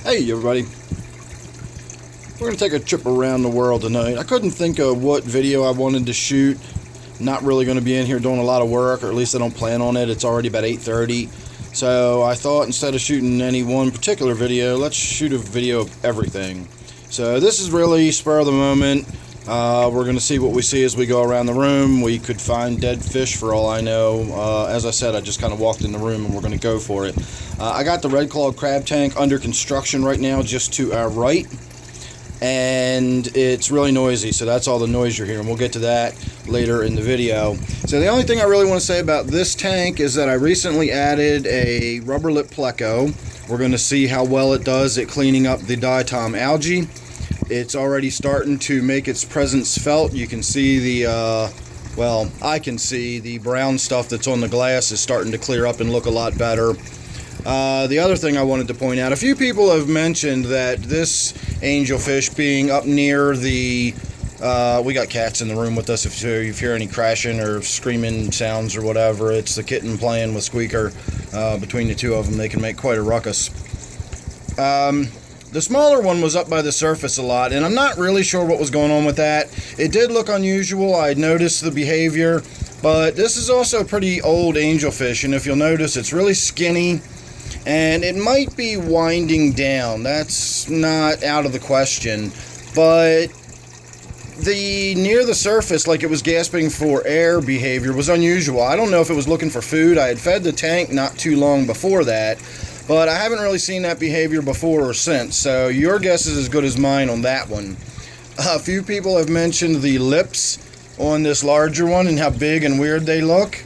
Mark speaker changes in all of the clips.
Speaker 1: Hey everybody, we're going to take a trip around the world tonight. I couldn't think of what video I wanted to shoot. Not really going to be in here doing a lot of work, or at least I don't plan on it. It's already about 8:30. So I thought instead of shooting any one particular video, let's shoot a video of everything. So this is really spur of the moment. We're going to see what we see as we go around the room. We could find dead fish for all I know. As I said, I just kind of walked in the room and we're going to go for it. I got the red-clawed crab tank under construction right now just to our right. And it's really noisy, so that's all the noise you're hearing. We'll get to that later in the video. So the only thing I really want to say about this tank is that I recently added a rubber lip pleco. We're going to see how well it does at cleaning up the diatom algae. It's already starting to make its presence felt. You can see the, well, I can see the brown stuff that's on the glass is starting to clear up and look a lot better. The other thing I wanted to point out, a few people have mentioned that this angelfish being up near the, we got cats in the room with us. If you hear any crashing or screaming sounds or whatever, it's the kitten playing with Squeaker. Between the two of them, they can make quite a ruckus. The smaller one was up by the surface a lot, and I'm not really sure what was going on with that. It did look unusual. I noticed the behavior, but this is also a pretty old angelfish, and if you'll notice, it's really skinny, and it might be winding down. That's not out of the question, but the near the surface, like it was gasping for air behavior, was unusual. I don't know if it was looking for food. I had fed the tank not too long before that, but I haven't really seen that behavior before or since, so your guess is as good as mine on that one. A few people have mentioned the lips on this larger one and how big and weird they look.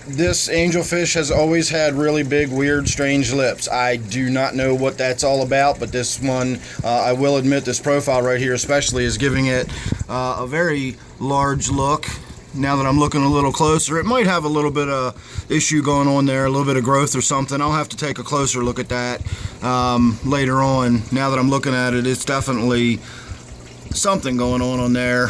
Speaker 1: This angelfish has always had really big, weird, strange lips. I do not know what that's all about, but this one, I will admit, this profile right here especially is giving it a very large look. Now that I'm looking a little closer, it might have a little bit of issue going on there, a little bit of growth or something. I'll have to take a closer look at that later on. Now that I'm looking at it, it's definitely something going on there.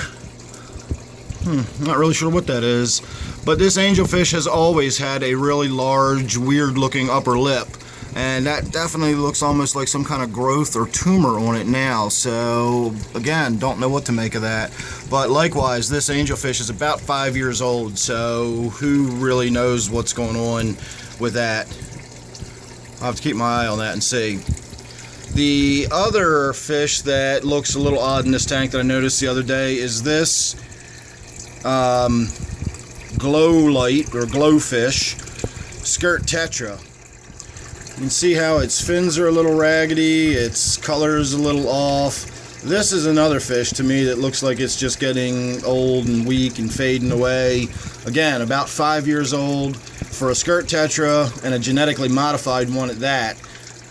Speaker 1: Not really sure what that is. But this angelfish has always had a really large, weird-looking upper lip. And that definitely looks almost like some kind of growth or tumor on it now. So, again, don't know what to make of that. But likewise, this angelfish is about 5 years old. So, who really knows what's going on with that? I'll have to keep my eye on that and see. The other fish that looks a little odd in this tank that I noticed the other day is this glow light or glowfish skirt tetra. You can see how its fins are a little raggedy, its color is a little off. This is another fish to me that looks like it's just getting old and weak and fading away. Again, about 5 years old for a skirt tetra, and a genetically modified one at that.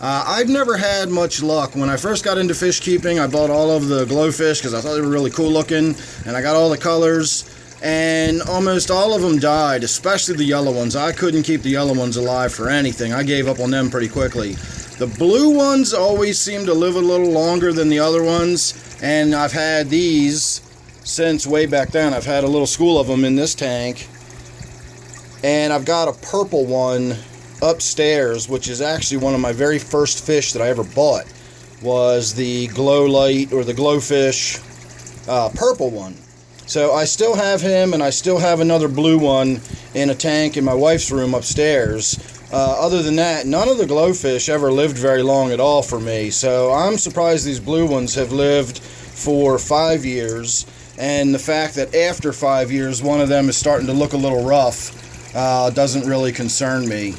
Speaker 1: I've never had much luck. When I first got into fish keeping, I bought all of the glowfish because I thought they were really cool looking, and I got all the colors, and almost all of them died, especially the yellow ones. I couldn't keep the yellow ones alive for anything. I gave up on them pretty quickly. The blue ones always seem to live a little longer than the other ones, and I've had these since way back then. I've had a little school of them in this tank, and I've got a purple one upstairs, which is actually one of my very first fish that I ever bought, was the glow light or the glowfish purple one. So I still have him, and I still have another blue one in a tank in my wife's room upstairs. Other than that, none of the glowfish ever lived very long at all for me. So I'm surprised these blue ones have lived for 5 years. And the fact that after 5 years, one of them is starting to look a little rough doesn't really concern me.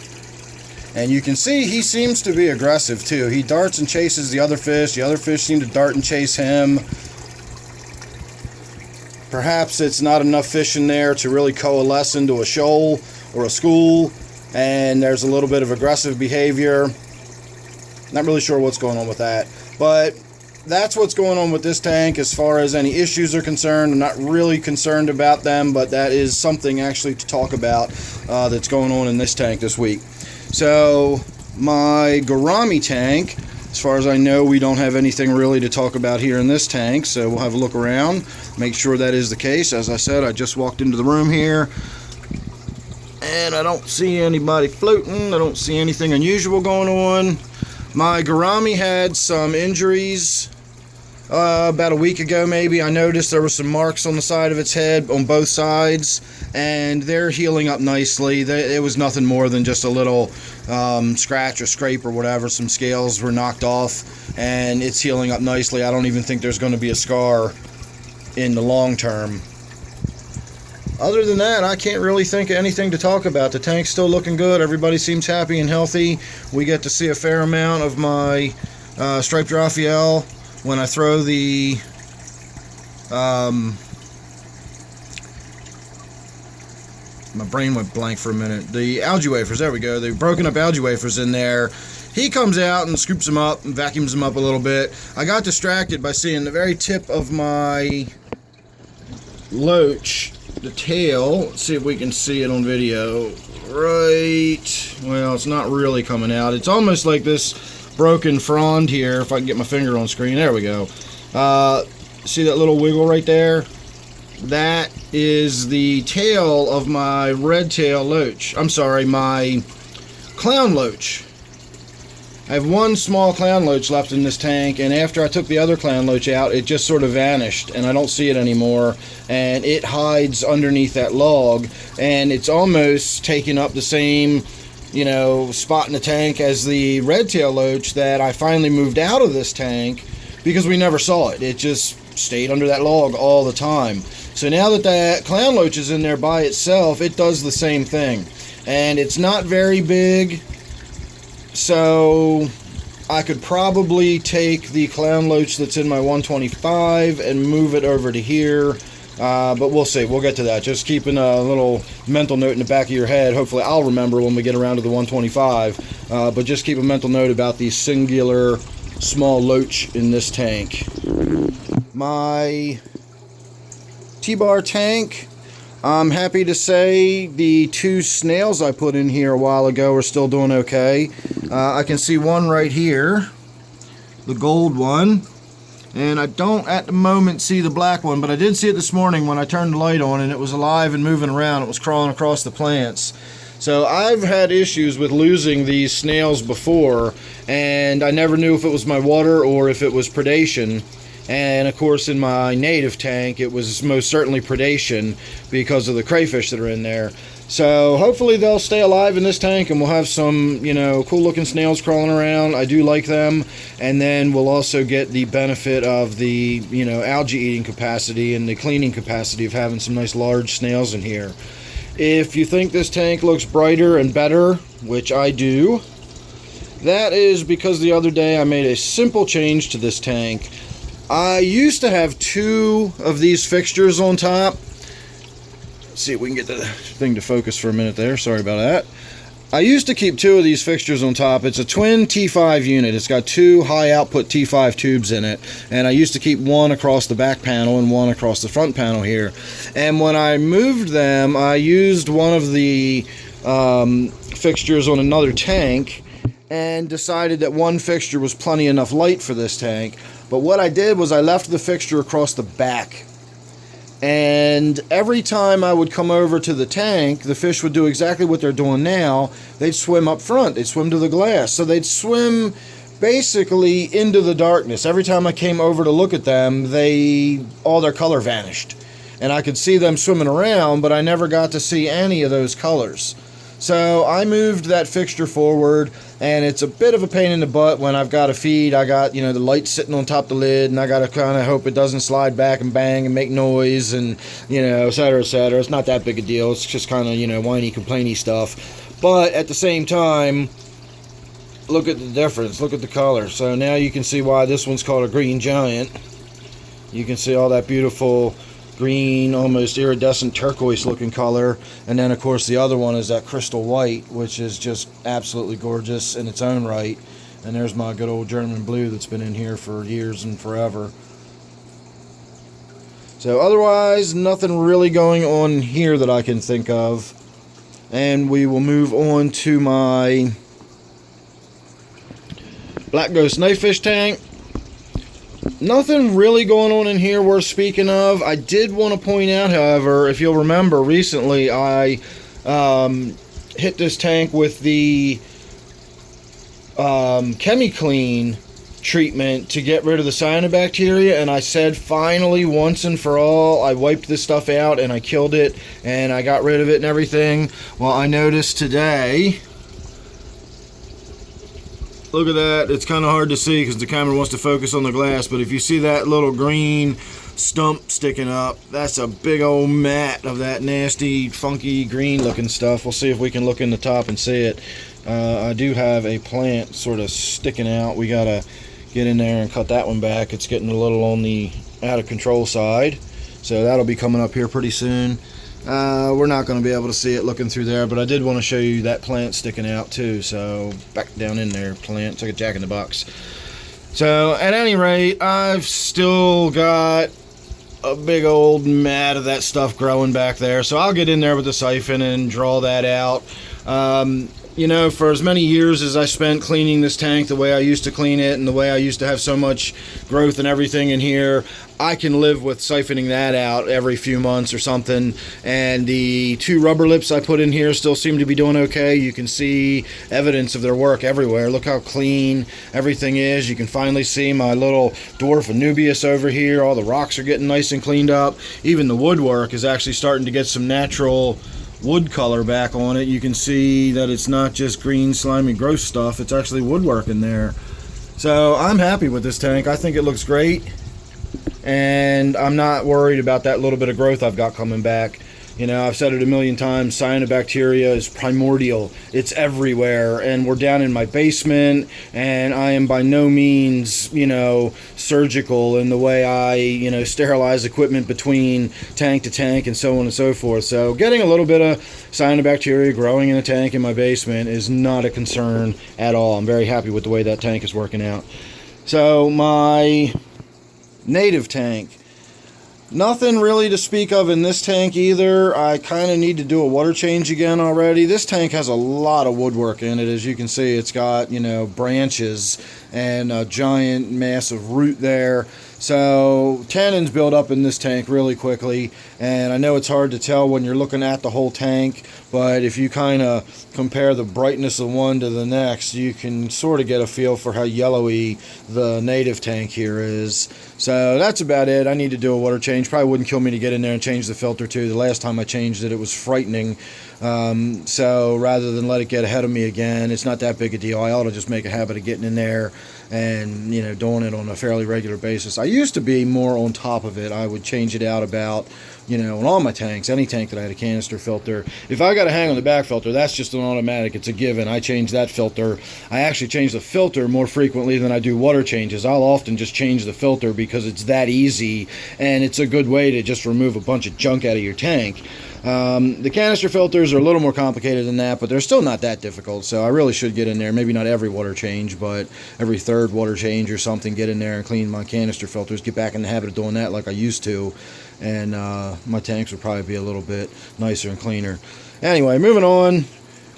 Speaker 1: And you can see he seems to be aggressive too. He darts and chases the other fish. The other fish seem to dart and chase him. Perhaps it's not enough fish in there to really coalesce into a shoal or a school, and there's a little bit of aggressive behavior. Not really sure what's going on with that, but that's what's going on with this tank as far as any issues are concerned. I'm not really concerned about them, but that is something actually to talk about that's going on in this tank this week. So my gourami tank, as far as I know, we don't have anything really to talk about here in this tank, so we'll have a look around, make sure that is the case. As I said, I just walked into the room here, and I don't see anybody floating. I don't see anything unusual going on. My gourami had some injuries about a week ago maybe. I noticed there were some marks on the side of its head on both sides, and they're healing up nicely. It was nothing more than just a little scratch or scrape or whatever. Some scales were knocked off, and it's healing up nicely. I don't even think there's going to be a scar in the long term. Other than that, I can't really think of anything to talk about. The tank's still looking good. Everybody seems happy and healthy. We get to see a fair amount of my striped Raphael when I throw the my brain went blank for a minute. The algae wafers, there we go. They've broken up algae wafers in there. He comes out and scoops them up and vacuums them up a little bit. I got distracted by seeing the very tip of my loach, the tail. Let's see if we can see it on video. Right, well, it's not really coming out. It's almost like this broken frond here. If I can get my finger on screen, there we go. See that little wiggle right there? That is the tail of my red tail loach. I'm sorry, my clown loach. I have one small clown loach left in this tank, and after I took the other clown loach out, it just sort of vanished, and I don't see it anymore, and it hides underneath that log, and it's almost taking up the same, you know, spot in the tank as the red tail loach that I finally moved out of this tank because we never saw it. It just stayed under that log all the time. So now that that clown loach is in there by itself, it does the same thing. And it's not very big, so I could probably take the clown loach that's in my 125 and move it over to here. But we'll see. We'll get to that. Just keeping a little mental note in the back of your head. Hopefully I'll remember when we get around to the 125. But just keep a mental note about the singular small loach in this tank. My T-bar tank, I'm happy to say the two snails I put in here a while ago are still doing okay. I can see one right here, the gold one. And I don't at the moment see the black one, but I did see it this morning when I turned the light on, and it was alive and moving around. It was crawling across the plants. So I've had issues with losing these snails before, and I never knew if it was my water or if it was predation. And of course in my native tank it was most certainly predation because of the crayfish that are in there. So hopefully they'll stay alive in this tank, and we'll have some, you know, cool looking snails crawling around. I do like them. And then we'll also get the benefit of the, you know, algae eating capacity and the cleaning capacity of having some nice large snails in here. If you think this tank looks brighter and better, which I do, that is because the other day I made a simple change to this tank. I used to have two of these fixtures on top. Let's see if we can get the thing to focus for a minute there. Sorry about that. I used to keep two of these fixtures on top. It's a twin T5 unit. It's got two high output T5 tubes in it. And I used to keep one across the back panel and one across the front panel here. And when I moved them, I used one of the fixtures on another tank and decided that one fixture was plenty enough light for this tank. But what I did was I left the fixture across the back. And every time I would come over to the tank, the fish would do exactly what they're doing now. They'd swim up front. They'd swim to the glass. So they'd swim basically into the darkness. Every time I came over to look at them, all their color vanished. And I could see them swimming around, but I never got to see any of those colors. So I moved that fixture forward, and it's a bit of a pain in the butt when I've got to feed. I got, you know, the light sitting on top of the lid, and I got to kind of hope it doesn't slide back and bang and make noise and, you know, et cetera, et cetera. It's not that big a deal. It's just kind of, you know, whiny, complainy stuff. But at the same time, look at the difference. Look at the color. So now you can see why this one's called a green giant. You can see all that beautiful green, almost iridescent turquoise looking color, and then of course the other one is that crystal white, which is just absolutely gorgeous in its own right. And there's my good old German blue that's been in here for years and forever. So otherwise, nothing really going on here that I can think of. And we will move on to my black ghost knifefish tank. Nothing really going on in here worth speaking of. I did want to point out, however, if you'll remember, recently I hit this tank with the ChemiClean treatment to get rid of the cyanobacteria, and I said finally once and for all I wiped this stuff out and I killed it and I got rid of it and everything. Well, I noticed today, look at that, it's kind of hard to see because the camera wants to focus on the glass, but if you see that little green stump sticking up, that's a big old mat of that nasty funky green looking stuff. We'll see if we can look in the top and see it. I do have a plant sort of sticking out. We gotta get in there and cut that one back. It's getting a little on the out of control side, so that'll be coming up here pretty soon. We're not going to be able to see it looking through there, but I did want to show you that plant sticking out too. So back down in there, plant. It's like a jack in the box. So at any rate, I've still got a big old mat of that stuff growing back there, so I'll get in there with the siphon and draw that out. You know, for as many years as I spent cleaning this tank the way I used to clean it and the way I used to have so much growth and everything in here, I can live with siphoning that out every few months or something. And the 2 rubber lips I put in here still seem to be doing okay. You can see evidence of their work everywhere. Look how clean everything is. You can finally see my little dwarf Anubias over here. All the rocks are getting nice and cleaned up. Even the woodwork is actually starting to get some natural wood color back on it. You can see that it's not just green slimy gross stuff, it's actually woodwork in there. So I'm happy with this tank. I think it looks great, and I'm not worried about that little bit of growth I've got coming back. You know, I've said it a million times, cyanobacteria is primordial. It's everywhere, and we're down in my basement, and I am by no means, you know, surgical in the way I, you know, sterilize equipment between tank to tank and so on and so forth. So getting a little bit of cyanobacteria growing in a tank in my basement is not a concern at all. I'm very happy with the way that tank is working out. So my native tank, nothing really to speak of in this tank either. I kind of need to do a water change again already. This tank has a lot of woodwork in it. As you can see, it's got, you know, branches and a giant massive root there. So tannins build up in this tank really quickly, and I know it's hard to tell when you're looking at the whole tank, but if you kind of compare the brightness of one to the next, you can sort of get a feel for how yellowy the native tank here is. So that's about it. I need to do a water change. Probably wouldn't kill me to get in there and change the filter too. The last time I changed it, it was frightening. So rather than let it get ahead of me again, it's not that big a deal. I ought to just make a habit of getting in there and, you know, doing it on a fairly regular basis. I used to be more on top of it. I would change it out about, you know, on all my tanks, any tank that I had a canister filter. If I got to hang on the back filter, that's just an automatic. It's a given. I change that filter. I actually change the filter more frequently than I do water changes. I'll often just change the filter because it's that easy, and it's a good way to just remove a bunch of junk out of your tank. The canister filters are a little more complicated than that, but they're still not that difficult, so I really should get in there. Maybe not every water change, but every third water change or something, get in there and clean my canister filters, get back in the habit of doing that like I used to, and my tanks would probably be a little bit nicer and cleaner. Anyway, moving on.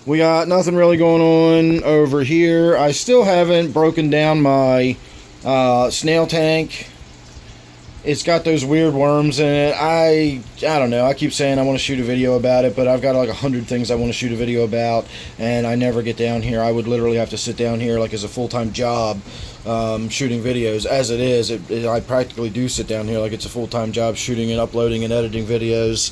Speaker 1: We got nothing really going on over here. I still haven't broken down my snail tank. It's got those weird worms in it. I don't know. I keep saying I want to shoot a video about it, but I've got like 100 things I want to shoot a video about, and I never get down here. I would literally have to sit down here like as a full-time job shooting videos. As it is, I practically do sit down here like it's a full-time job shooting and uploading and editing videos.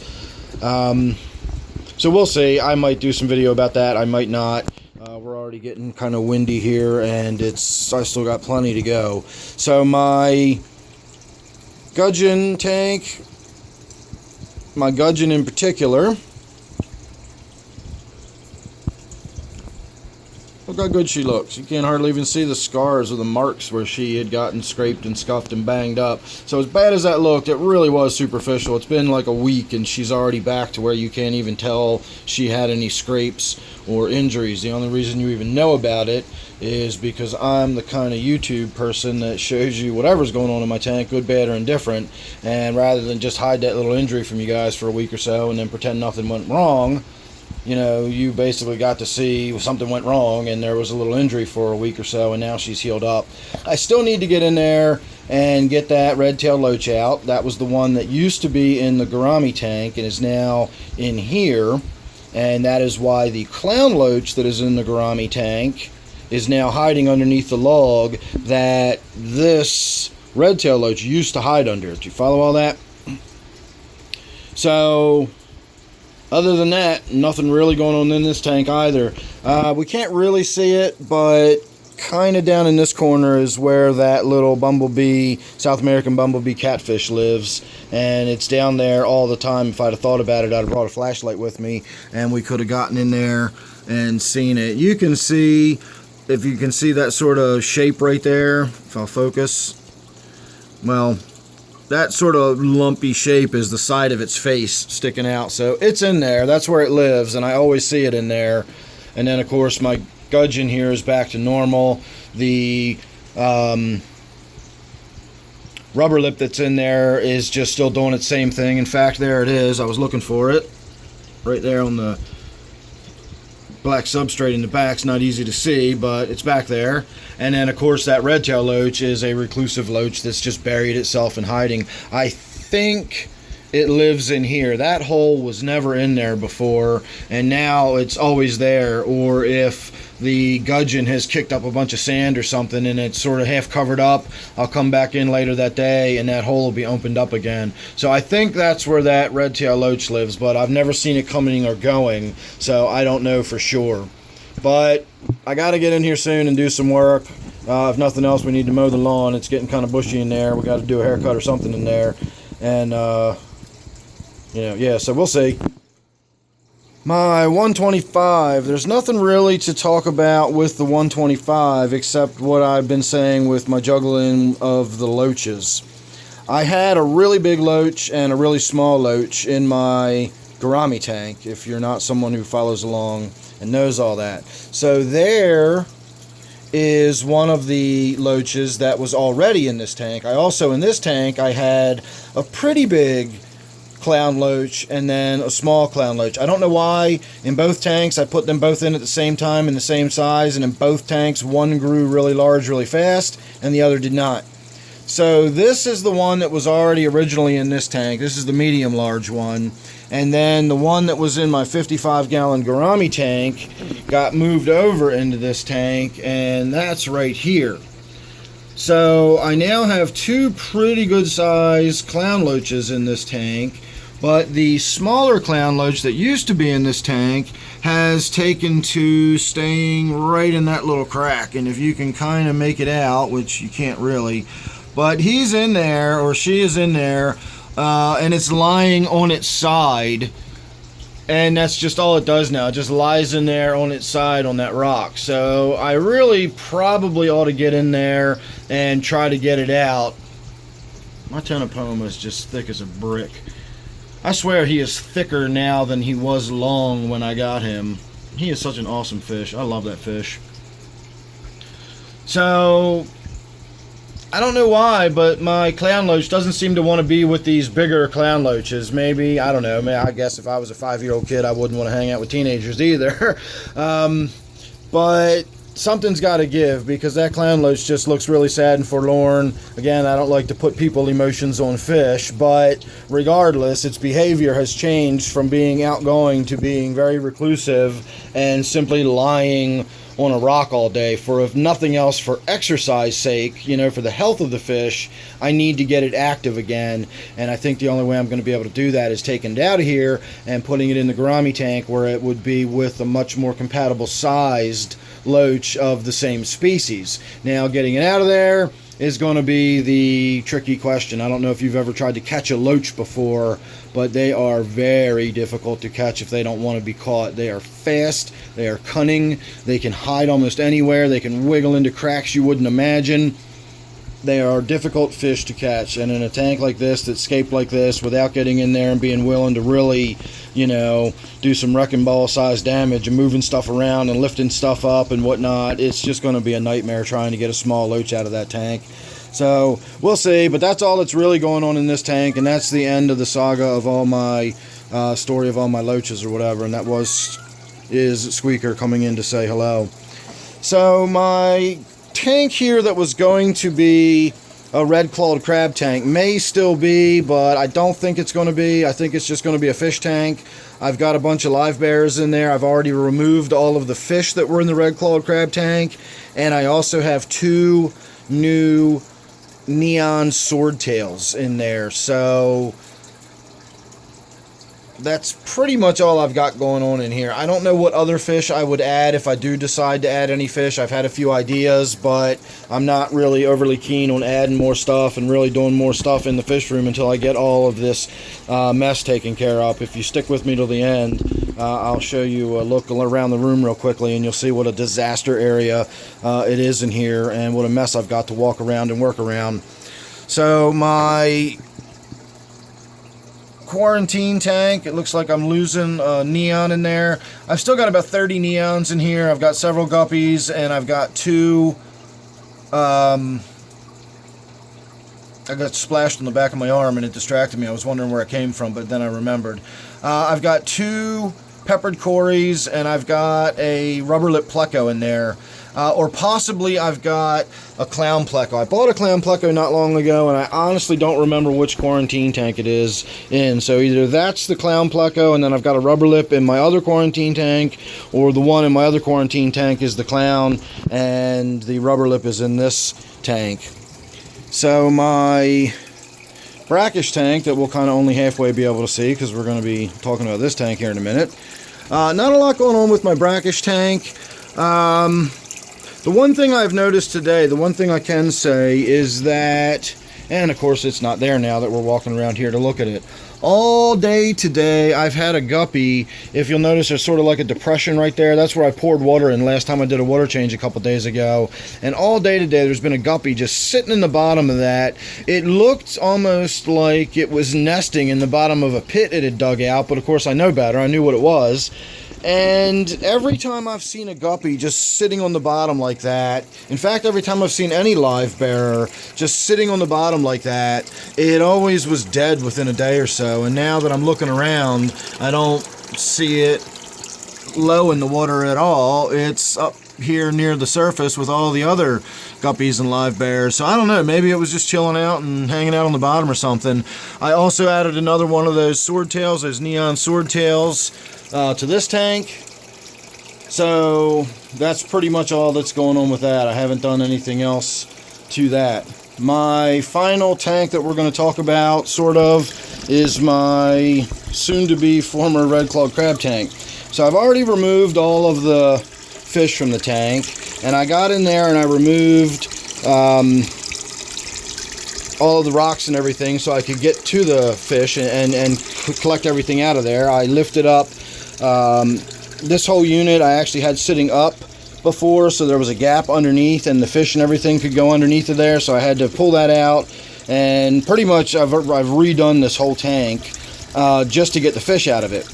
Speaker 1: So we'll see. I might do some video about that. I might not. We're already getting kind of windy here, and I still got plenty to go. So my gudgeon tank, my gudgeon in particular, look how good she looks. You can't hardly even see the scars or the marks where she had gotten scraped and scuffed and banged up. So as bad as that looked, it really was superficial. It's been like a week and she's already back to where you can't even tell she had any scrapes or injuries. The only reason you even know about it is because I'm the kind of YouTube person that shows you whatever's going on in my tank, good, bad, or indifferent, and rather than just hide that little injury from you guys for a week or so and then pretend nothing went wrong, you know, you basically got to see something went wrong and there was a little injury for a week or so, and now she's healed up. I still need to get in there and get that red-tailed loach out. That was the one that used to be in the gourami tank and is now in here, and that is why the clown loach that is in the gourami tank is now hiding underneath the log that this red-tailed loach used to hide under. Do you follow all that? So, other than that, nothing really going on in this tank either. We can't really see it, but kind of down in this corner is where that little bumblebee, South American bumblebee catfish lives, and it's down there all the time. If I'd have thought about it, I'd have brought a flashlight with me and we could have gotten in there and seen it. You can see, if you can see that sort of shape right there, if I'll focus, well, that sort of lumpy shape is the side of its face sticking out. So it's in there, that's where it lives, and I always see it in there. And then of course my gudgeon here is back to normal. The rubber lip that's in there is just still doing its same thing. In fact, there it is. I was looking for it right there on the black substrate in the back. It's not easy to see, but it's back there. And then of course that red-tailed loach is a reclusive loach that's just buried itself in hiding. I think it lives in here. That hole was never in there before, and now it's always there. Or if the gudgeon has kicked up a bunch of sand or something and it's sort of half covered up, I'll come back in later that day and that hole will be opened up again. So I think that's where that red-tailed loach lives, but I've never seen it coming or going, so I don't know for sure. But I got to get in here soon and do some work. If nothing else, we need to mow the lawn. It's getting kind of bushy in there. We got to do a haircut or something in there. And yeah, so we'll see. My 125, there's nothing really to talk about with the 125 except what I've been saying with my juggling of the loaches. I had a really big loach and a really small loach in my gourami tank, if you're not someone who follows along and knows all that. So there is one of the loaches that was already in this tank. I also, in this tank, I had a pretty big clown loach and then a small clown loach. I don't know why in both tanks I put them both in at the same time in the same size, and in both tanks one grew really large really fast and the other did not. So this is the one that was already originally in this tank. This is the medium large one, and then the one that was in my 55-gallon gourami tank got moved over into this tank, and that's right here. So I now have two pretty good sized clown loaches in this tank, but the smaller clown loach that used to be in this tank has taken to staying right in that little crack. And if you can kind of make it out, which you can't really, but he's in there, or she is in there, and it's lying on its side. And that's just all it does now. It just lies in there on its side on that rock. So I really probably ought to get in there and try to get it out. My Tenopoma is just thick as a brick. I swear he is thicker now than he was long when I got him. He is such an awesome fish. I love that fish. So I don't know why, but my clown loach doesn't seem to want to be with these bigger clown loaches. Maybe, I don't know, I guess if I was a 5-year-old kid I wouldn't want to hang out with teenagers either. But something's got to give, because that clown loach just looks really sad and forlorn. Again, I don't like to put people emotions on fish, but regardless, its behavior has changed from being outgoing to being very reclusive and simply lying on a rock all day. For if nothing else, for exercise sake, for the health of the fish, I need to get it active again. And I think the only way I'm going to be able to do that is taking it out of here and putting it in the gourami tank, where it would be with a much more compatible sized loach of the same species. Now, getting it out of there is going to be the tricky question. I don't know if you've ever tried to catch a loach before, but they are very difficult to catch if they don't want to be caught. They are fast, they are cunning, they can hide almost anywhere, they can wiggle into cracks you wouldn't imagine. They are difficult fish to catch, and in a tank like this that's scaped like this, without getting in there and being willing to really, do some wrecking ball size damage and moving stuff around and lifting stuff up and whatnot, it's just going to be a nightmare trying to get a small loach out of that tank. So we'll see, but that's all that's really going on in this tank, and that's the end of the saga of all my story of all my loaches or whatever, and that is Squeaker coming in to say hello. So my tank here that was going to be a red-clawed crab tank. May still be, but I don't think it's going to be. I think it's just going to be a fish tank. I've got a bunch of live bears in there. I've already removed all of the fish that were in the red-clawed crab tank, and I also have 2 new neon swordtails in there. So that's pretty much all I've got going on in here. I don't know what other fish I would add if I do decide to add any fish. I've had a few ideas, but I'm not really overly keen on adding more stuff and really doing more stuff in the fish room until I get all of this mess taken care of. If you stick with me till the end, I'll show you a look around the room real quickly, and you'll see what a disaster area it is in here and what a mess I've got to walk around and work around. So my quarantine tank, it looks like I'm losing neon in there. I've still got about 30 neons in here. I've got several guppies, and I've got 2 I got splashed on the back of my arm and it distracted me. I was wondering where it came from, but then I remembered. I've got 2 peppered cories, and I've got a rubber lip pleco in there. Or possibly I've got a clown pleco. I bought a clown pleco not long ago, and I honestly don't remember which quarantine tank it is in. So either that's the clown pleco, and then I've got a rubber lip in my other quarantine tank, or the one in my other quarantine tank is the clown, and the rubber lip is in this tank. So my brackish tank that we'll kind of only halfway be able to see, because we're going to be talking about this tank here in a minute. Not a lot going on with my brackish tank. The one thing I've noticed today, the one thing I can say is that, and of course it's not there now that we're walking around here to look at it, all day today I've had a guppy. If you'll notice, there's sort of like a depression right there. That's where I poured water in last time I did a water change a couple days ago. And all day today there's been a guppy just sitting in the bottom of that. It looked almost like it was nesting in the bottom of a pit it had dug out, but of course I know better. I knew what it was. And every time I've seen a guppy just sitting on the bottom like that, in fact, every time I've seen any live bearer just sitting on the bottom like that, it always was dead within a day or so. And now that I'm looking around, I don't see it low in the water at all. It's up here near the surface with all the other guppies and live bears. So I don't know, maybe it was just chilling out and hanging out on the bottom or something. I also added another one of those swordtails, those neon swordtails, to this tank. So that's pretty much all that's going on with that. I haven't done anything else to that. My final tank that we're going to talk about, sort of, is my soon-to-be former red-clawed crab tank. So I've already removed all of the fish from the tank, and I got in there and I removed all of the rocks and everything so I could get to the fish and collect everything out of there. I lifted up this whole unit. I actually had sitting up before, so there was a gap underneath and the fish and everything could go underneath of there, so I had to pull that out, and pretty much I've redone this whole tank just to get the fish out of it.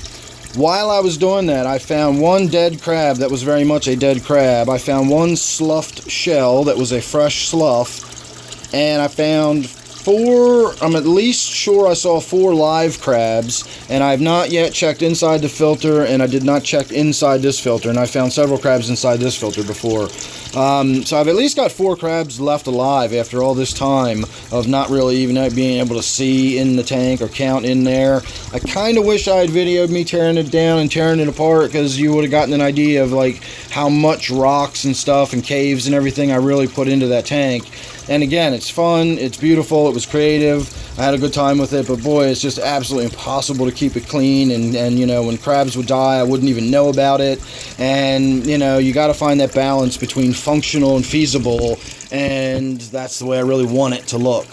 Speaker 1: While I was doing that, I found one dead crab that was very much a dead crab. I found one sloughed shell that was a fresh slough, and I found 4, I'm at least sure I saw 4 live crabs, and I have not yet checked inside the filter, and I did not check inside this filter, and I found several crabs inside this filter before. So I've at least got 4 crabs left alive after all this time of not really even being able to see in the tank or count in there. I kind of wish I had videoed me tearing it down and tearing it apart, because you would have gotten an idea of like how much rocks and stuff and caves and everything I really put into that tank. And again, it's fun, it's beautiful, it was creative, I had a good time with it, but boy, it's just absolutely impossible to keep it clean, and you know, when crabs would die, I wouldn't even know about it, and you know, you got to find that balance between functional and feasible, and that's the way I really want it to look.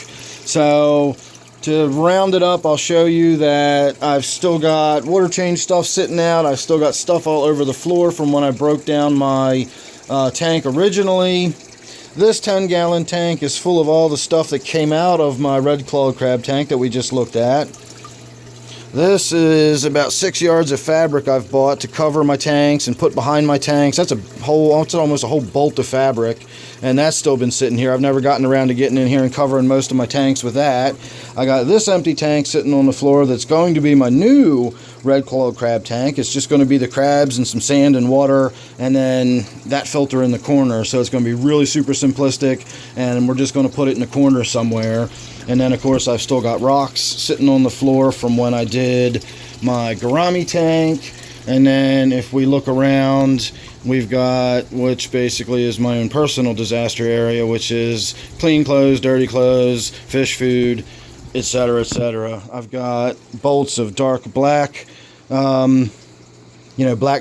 Speaker 1: So, to round it up, I'll show you that I've still got water change stuff sitting out, I've still got stuff all over the floor from when I broke down my tank originally. This 10-gallon tank is full of all the stuff that came out of my red-clawed crab tank that we just looked at. This is about 6 yards of fabric I've bought to cover my tanks and put behind my tanks. That's almost a whole bolt of fabric, and that's still been sitting here. I've never gotten around to getting in here and covering most of my tanks with that. I got this empty tank sitting on the floor that's going to be my new red claw crab tank. It's just going to be the crabs and some sand and water, and then that filter in the corner. So it's going to be really super simplistic, and we're just going to put it in the corner somewhere. And then, of course, I've still got rocks sitting on the floor from when I did my gourami tank. And then if we look around, we've got, which basically is my own personal disaster area, which is clean clothes, dirty clothes, fish food, etc., etc. I've got bolts of dark black, black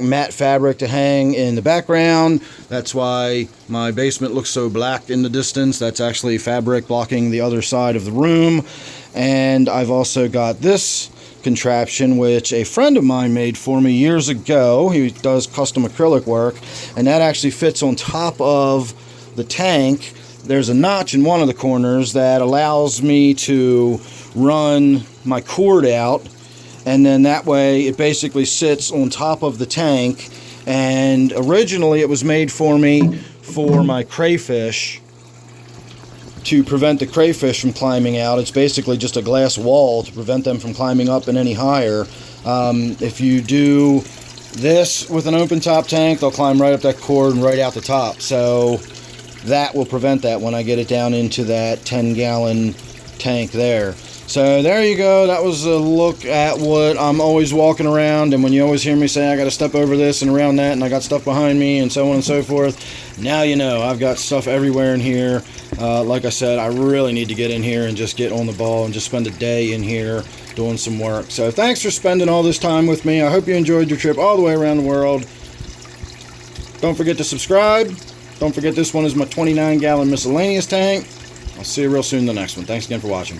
Speaker 1: matte fabric to hang in the background. That's why my basement looks so black in the distance. That's actually fabric blocking the other side of the room. And I've also got this contraption, which a friend of mine made for me years ago. He does custom acrylic work, and that actually fits on top of the tank. There's a notch in one of the corners that allows me to run my cord out, and then that way it basically sits on top of the tank. And originally it was made for me for my crayfish, to prevent the crayfish from climbing out. It's basically just a glass wall to prevent them from climbing up and any higher. If you do this with an open top tank, they'll climb right up that cord and right out the top. So that will prevent that when I get it down into that 10-gallon tank there. So there you go. That was a look at what I'm always walking around, and when you always hear me say I got to step over this and around that, and I got stuff behind me and so on and so forth, now you know I've got stuff everywhere in here. Like I said, I really need to get in here and just get on the ball and just spend a day in here doing some work. So thanks for spending all this time with me. I hope you enjoyed your trip all the way around the world. Don't forget to subscribe. Don't forget this one is my 29-gallon miscellaneous tank. I'll see you real soon in the next one. Thanks again for watching.